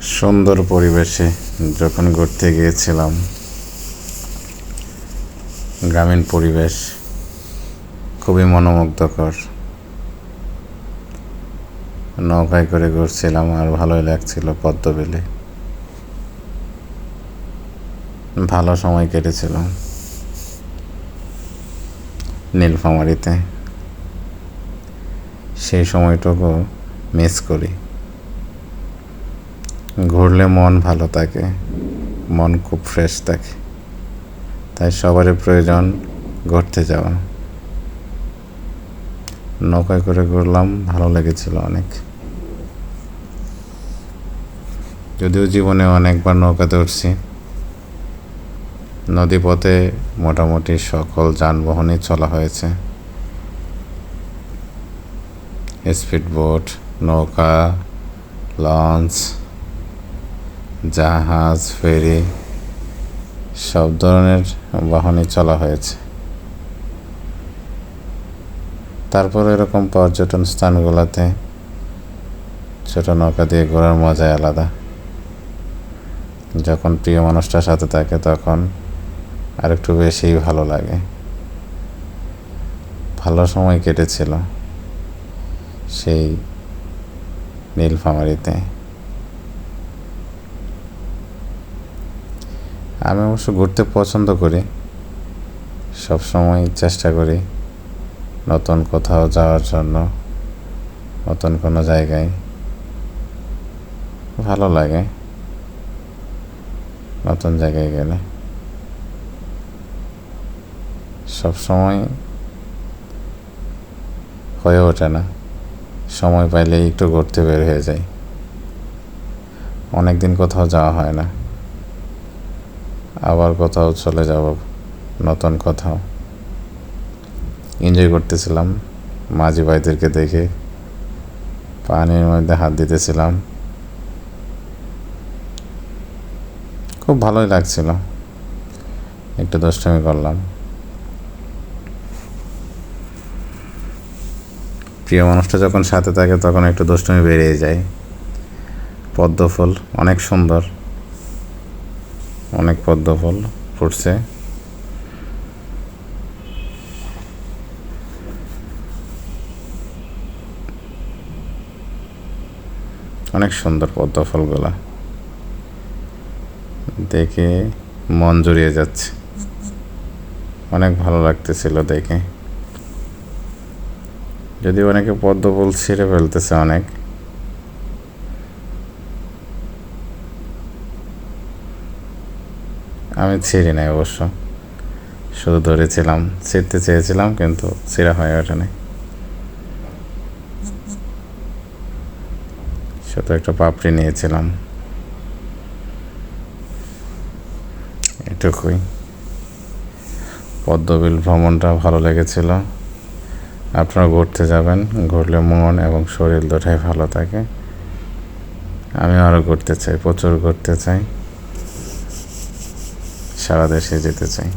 সুন্দর পরিবেশে যখন ঘুরতে গিয়েছিলাম, গ্রামীণ পরিবেশ খুবই মনোমুগ্ধকর। নৌকায় করে ঘুরছিলাম আর ভালোই লাগছিল পদ্মবিলে। ভালো সময় কেটেছিল নীলফামারীতে। সেই সময়টুকু মিস করি। ঘুরলে মন ভালো থাকে, মন খুব ফ্রেশ থাকে, তাই সবারই প্রয়োজন ঘুরতে যাওয়া। নৌকায় করে ঘুরলাম, ভালো লেগেছিল অনেক। যদিও জীবনে অনেকবার নৌকাতে উঠছি। নদীপথে মোটামুটি সকল যানবাহনই চলা হয়েছে। স্পিডবোট, নৌকা, লঞ্চ, জাহাজ, ফেরি সব ধরনের বাহনই চলা হয়েছে। তারপর এরকম পর্যটন স্থানগুলোতে ছোট নৌকা দিয়ে ঘোরার মজাই আলাদা। যখন প্রিয় মানুষটার সাথে থাকে তখন আরেকটু বেশিই ভালো লাগে। ভালো সময় কেটেছিল সেই নীলফামারীতে। আমি অবশ্য ঘুরতে পছন্দ করি, সবসময় চেষ্টা করি নতুন কোথাও যাওয়ার জন্য, নতুন কোনো জায়গায়। ভালো লাগে নতুন জায়গায় গেলে। সবসময় হয়ে ওঠে না, সময় পাইলেই একটু ঘুরতে বের হয়ে যাই। অনেক দিন কোথাও যাওয়া হয় না, আবার কোথাও চলে যাব, নতুন কোথাও। এনজয় করতেছিলাম মাঝি ভাইদেরকে দেখে, পানির মধ্যে হাত দিতেছিলাম, খুব ভালোই লাগছিল। একটু দুষ্টুমি করলাম। প্রিয় মানুষটা যখন সাথে থাকে তখন একটু দুষ্টুমি বেরিয়ে যায়। পদ্ম ফুল অনেক সুন্দর, অনেক পদ্ম ফুল ফুটছে। অনেক সুন্দর পদ্ম ফুলগুলা দেখে মন জুড়িয়ে যাচ্ছে। অনেক ভালো লাগতেছিল দেখে। যদি অনেকে পদ্ম ফুল ছিঁড়ে ফেলতেছে অনেক। আমি ছিঁড়ি নাই অবশ্য, শুধু ধরেছিলাম, ছিঁড়তে চেয়েছিলাম কিন্তু ছিঁড়া হয়ে ওঠেনি। শুধু একটা পাপড়ি নিয়েছিলাম, এটুকুই। পদ্মবিল ভ্রমণটা ভালো লেগেছিল। আপনারা ঘুরতে যাবেন, ঘুরলে মন এবং শরীর দুটাই ভালো থাকে। আমি আরও ঘুরতে চাই, প্রচুর ঘুরতে চাই, সারা দেশে যেতে চাই।